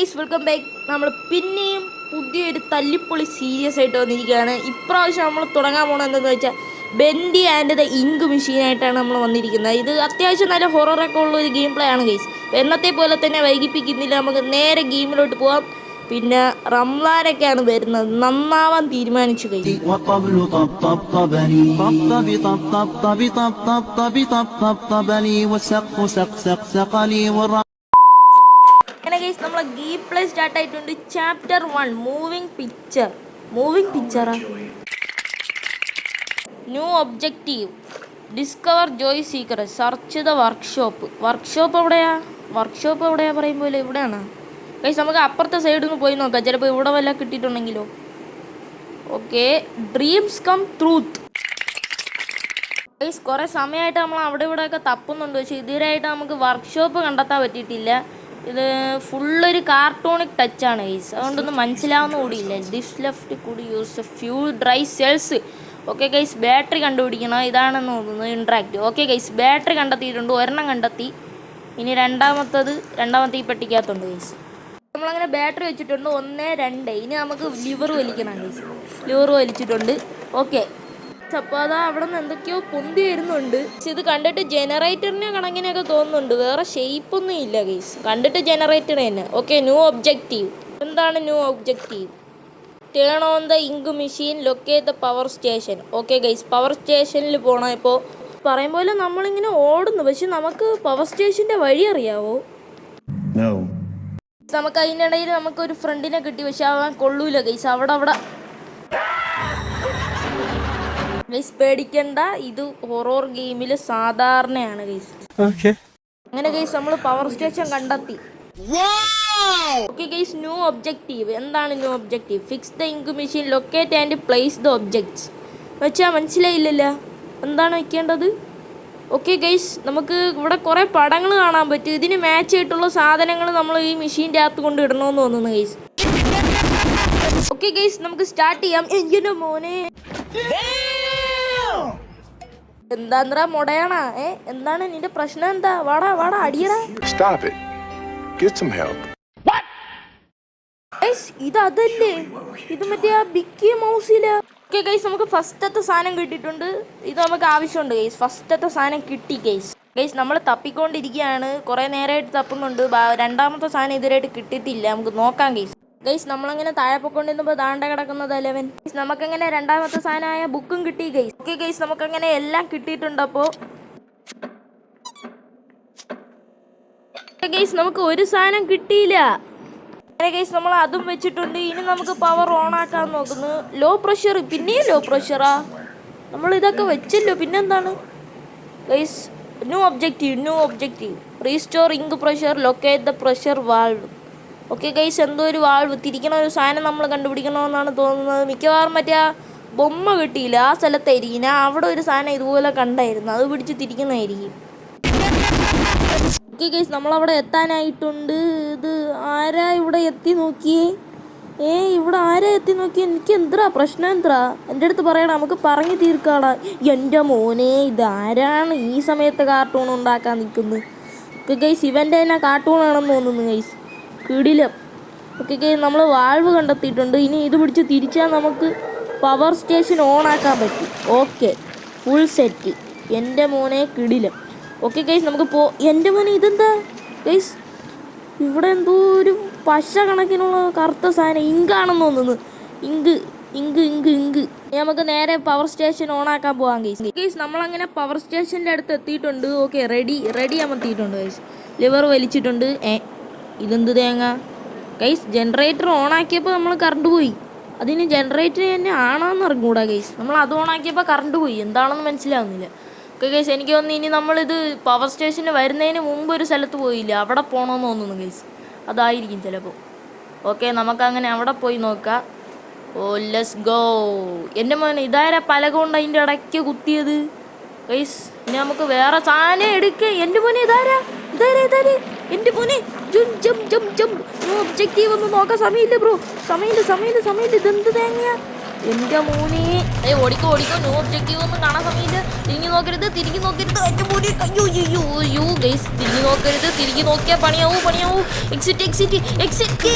Guys welcome back. നമ്മൾ പിന്നെയും പുതിയൊരു തല്ലിപ്പൊളി സീരിയസ് ആയിട്ട് വന്നിരിക്കുകയാണ്. ഇപ്രാവശ്യം നമ്മൾ തുടങ്ങാൻ പോകുന്നത് എന്താണെന്ന് വെച്ചാൽ ബെൻഡി ആൻഡ് ദ ഇങ്ക് മെഷീനായിട്ടാണ് നമ്മൾ വന്നിരിക്കുന്നത്. ഇത് അത്യാവശ്യം നല്ല ഹൊററൊക്കെ ഉള്ള ഒരു ഗെയിം പ്ലേ ആണ് ഗൈസ്. എന്നത്തെ പോലെ തന്നെ വൈകിപ്പിക്കുന്നില്ല, നമുക്ക് നേരെ ഗെയിമിലോട്ട് പോവാം. പിന്നെ റംലാനൊക്കെയാണ് വരുന്നത്, നന്നാവാൻ തീരുമാനിച്ചു ഗൈസ്. അങ്ങനെ ഗൈസ് നമ്മളെ ഗെയിം പ്ലേ സ്റ്റാർട്ട് ആയിട്ടുണ്ട്. ചാപ്റ്റർ 1 മൂവിംഗ് പിക്ചറാ. New objective discover joy secret, search the workshop എവിടെയാ പറയുമ്പോൾ ഇവിടെയാണ് ഗൈസ്. നമുക്ക് അപ്പുറത്തെ സൈഡിൽ നിന്ന് പോയി നോക്കാം, ചിലപ്പോൾ ഇവിടെ വല്ല കിട്ടിയിട്ടുണ്ടെങ്കിലോ. Okay, dreams come truth guys. കുറേ സമയമായിട്ട് നമ്മൾ അവിടെ ഇവിടെയൊക്കെ തപ്പുന്നുണ്ട്, പക്ഷേ ഇതുവരെയായിട്ട് നമുക്ക് വർക്ക്ഷോപ്പ് കണ്ടെത്താൻ പറ്റിയിട്ടില്ല. ഇത് ഫുള്ളൊരു കാർട്ടൂണിക് ടച്ചാണ് ഗൈസ്, അതുകൊണ്ടൊന്നും മനസ്സിലാവുന്ന കൂടിയില്ല. This left could use a few dry cells. Okay guys, battery കണ്ടുപിടിക്കണം, ഇതാണെന്ന് തോന്നുന്നു ഇൻട്രാക്റ്റീവ്. ഓക്കെ ഗൈസ്, ബാറ്ററി കണ്ടെത്തിയിട്ടുണ്ട്, ഒരെണ്ണം കണ്ടെത്തി. ഇനി രണ്ടാമത്തെ ഈ പെട്ടിക്കകത്തുണ്ട് ഗൈസ്. നമ്മളങ്ങനെ ബാറ്ററി വെച്ചിട്ടുണ്ട്, 1, 2. ഇനി നമുക്ക് ലിവർ വലിക്കണം ഗൈസ്. ലിവർ വലിച്ചിട്ടുണ്ട്. ഓക്കെ, അപ്പോൾ അതാ അവിടെ നിന്ന് എന്തൊക്കെയോ പൊന്തി വരുന്നുണ്ട്. പക്ഷെ ഇത് കണ്ടിട്ട് ജനറേറ്ററിനെ കണക്കിനൊക്കെ തോന്നുന്നുണ്ട്, വേറെ ഷേപ്പൊന്നും ഇല്ല ഗൈസ്, കണ്ടിട്ട് ജനറേറ്റർ തന്നെ. Okay, new objective. എന്താണ് new objective? Turn on the ink machine, locate the power station. Okay guys, power സ്റ്റേഷനിൽ പോകണം. ഇപ്പോൾ പറയും പോലെ നമ്മളിങ്ങനെ ഓടുന്നു, പക്ഷെ നമുക്ക് പവർ സ്റ്റേഷൻ്റെ വഴി അറിയാവോ? നമുക്ക് അതിനിടയിൽ നമുക്കൊരു ഫ്രണ്ടിനെ കിട്ടി, പക്ഷെ അവൻ കൊള്ളൂല ഗൈസ്. അവിടെ ഗൈസ് പേടിക്കണ്ട, ഇത് ഹൊറർ ഗെയിമിൽ സാധാരണയാണ് ഗൈസ്. അങ്ങനെ ഗൈസ് നമ്മൾ പവർ സ്റ്റേഷൻ കണ്ടെത്തി. Okay guys, new objective. എന്താണ് new objective? Fix the ink machine, locate and place the objects. വെച്ചാൽ മനസ്സിലായില്ലല്ലോ എന്താണ് വയ്ക്കേണ്ടത്. ഓക്കെ ഗൈസ്, നമുക്ക് ഇവിടെ കുറേ പടങ്ങൾ കാണാൻ പറ്റും. ഇതിന് മാച്ച് ആയിട്ടുള്ള സാധനങ്ങൾ നമ്മൾ ഈ മെഷീൻ്റെ അകത്ത് കൊണ്ട് ഇടണമെന്ന് തോന്നുന്നു ഗൈസ്. ഓക്കെ ഗൈസ്, നമുക്ക് സ്റ്റാർട്ട് ചെയ്യാം. എൻ്റെ മോനെ എന്താ മുടയാണ? എന്താണ് നിന്റെ പ്രശ്നം? എന്താ? വാടാ അടിയടാ. ഇത് അതല്ലേ, ഇത് മറ്റേ ആ ബിക്കി മൗസില. ഓക്കെ ഗൈസ്, നമുക്ക് ഫസ്റ്റത്തെ സാധനം കിട്ടിയിട്ടുണ്ട്. ഇത് നമുക്ക് ആവശ്യമുണ്ട് ഗൈസ്. ഫസ്റ്റത്തെ സാധനം കിട്ടി ഗൈസ്. നമ്മൾ തപ്പിക്കൊണ്ടിരിക്കുകയാണ്, കുറേ നേരമായിട്ട് തപ്പുന്നുണ്ട്. രണ്ടാമത്തെ സാധനം ഇതുവരെയായിട്ട് കിട്ടിയിട്ടില്ല. നമുക്ക് നോക്കാം ഗൈസ്. നമ്മളങ്ങനെ താഴെ പൊക്കൊണ്ടിരുന്നപ്പോൾ ദാണ്ട കിടക്കുന്നത് 11. നമുക്കങ്ങനെ രണ്ടാമത്തെ സാധനമായ ബുക്കും കിട്ടി ഗൈസ്. ഓക്കെ ഗൈസ്, നമുക്കങ്ങനെ എല്ലാം കിട്ടിയിട്ടുണ്ട്. അപ്പോൾ ഗൈസ് നമുക്ക് ഒരു സാധനം കിട്ടിയില്ല. ഗൈസ് നമ്മൾ അതും വെച്ചിട്ടുണ്ട്. ഇനി നമുക്ക് പവർ ഓൺ ആക്കാൻ നോക്കുന്നു. ലോ പ്രഷർ, പിന്നെയും ലോ പ്രഷറാ. നമ്മൾ ഇതൊക്കെ വെച്ചല്ലോ, പിന്നെന്താണ് guys? New objective restore ink pressure, locate the pressure valve. Okay guys, എന്തോ ഒരു വാൾവ് തിരിക്കണ ഒരു സാധനം നമ്മൾ കണ്ടുപിടിക്കണമെന്നാണ് തോന്നുന്നത്. മിക്കവാറും മറ്റേ ആ ബൊമ്മ കിട്ടിയില്ല, ആ സ്ഥലത്തായിരിക്കും. ഞാൻ അവിടെ ഒരു സാധനം ഇതുപോലെ കണ്ടായിരുന്നു, അത് പിടിച്ച് തിരിക്കുന്നതായിരിക്കും. ഓക്കെ ഗൈസ്, നമ്മളവിടെ എത്താനായിട്ടുണ്ട്. ഇത് ആരാ ഇവിടെ എത്തി നോക്കിയേ? ഇവിടെ ആരാ എത്തി നോക്കിയേ? എനിക്ക് എന്താ പ്രശ്നം? എൻ്റെ അടുത്ത് പറയണം, നമുക്ക് പറഞ്ഞു തീർക്കാടാ. എൻ്റെ മോനെ, ഇതാരാണ് ഈ സമയത്ത് കാർട്ടൂൺ ഉണ്ടാക്കാൻ നിൽക്കുന്നത്? ഓക്കെ ഗൈസ്, ഇവൻ്റെ തന്നെ കാർട്ടൂണാണെന്ന് തോന്നുന്നു ഗൈസ്. കിടിലം. ഓക്കെ ഗൈസ്, നമ്മൾ വാൾവ് കണ്ടെത്തിയിട്ടുണ്ട്. ഇനി ഇത് പിടിച്ച് തിരിച്ചാൽ നമുക്ക് പവർ സ്റ്റേഷൻ ഓൺ ആക്കാൻ പറ്റും. Okay, full set. എൻ്റെ മോനെ കിടിലം. ഓക്കെ ഗൈസ്, നമുക്ക് എൻ്റെ മോനെ ഇതെന്താ ഗൈസ്? ഇവിടെ എന്തോ ഒരു പശ കണക്കിനുള്ള കറുത്ത സാധനം, ഇങ്കാണെന്ന് തോന്നുന്നു. ഇങ്ക്. നമുക്ക് നേരെ പവർ സ്റ്റേഷൻ ഓൺ ആക്കാൻ പോകാം ഗൈസ്. നമ്മളങ്ങനെ പവർ സ്റ്റേഷൻ്റെ അടുത്ത് എത്തിയിട്ടുണ്ട്. ഓക്കെ, റെഡി അമർത്തിയിട്ടുണ്ട് ഗൈസ്. ലിവർ വലിച്ചിട്ടുണ്ട്. ഇതെന്ത് തേങ്ങ ഗൈസ്? ജനറേറ്റർ ഓൺ ആക്കിയപ്പോൾ നമ്മൾ കറണ്ട് പോയി. അതിന് ജനറേറ്റർ തന്നെ ആണോന്ന് അറിഞ്ഞൂടാ ഗൈസ്. നമ്മൾ അത് ഓൺ ആക്കിയപ്പോൾ കറണ്ട് പോയി, എന്താണെന്ന് മനസ്സിലാവുന്നില്ല. ഓക്കെ ഗൈസ്, എനിക്ക് തോന്നുന്നു ഇനി നമ്മളിത് പവർ സ്റ്റേഷന് വരുന്നതിന് മുമ്പ് ഒരു സ്ഥലത്ത് പോയില്ല, അവിടെ പോകണമെന്ന് തോന്നുന്നു ഗൈസ്. അതായിരിക്കും ചിലപ്പോൾ. ഓക്കെ, നമുക്കങ്ങനെ അവിടെ പോയി നോക്കാം. ഓ ലെറ്റ്സ് ഗോ. എൻ്റെ മോനെ, ഇതാരാ പലക കൊണ്ട് അതിൻ്റെ ഇടയ്ക്ക് കുത്തിയത് ഗൈസ്? ഇനി നമുക്ക് വേറെ സാധനം എടുക്കുക. എൻ്റെ മോനെ, ഇതാരാ? എൻ്റെ മോനെ, ജംപ്. ഒബ്ജക്റ്റീവ് ഒന്നും നോക്കാൻ സമയമില്ല ബ്രോ, സമയമില്ല. ഇതെന്ത് തേങ്ങയാ? എൻ്റെ മോനെ ഓടിക്കോ നോ ഒബ്ജക്റ്റീവ് ഒന്നും കാണാൻ സമയമില്ല. തിരിഞ്ഞു നോക്കരുത് എൻ്റെ മോനെ. അയ്യോ ഗൈസ്, തിരിഞ്ഞു നോക്കരുത്. തിരിഞ്ഞു നോക്കിയാൽ പണിയാവൂ. എക്സിറ്റ്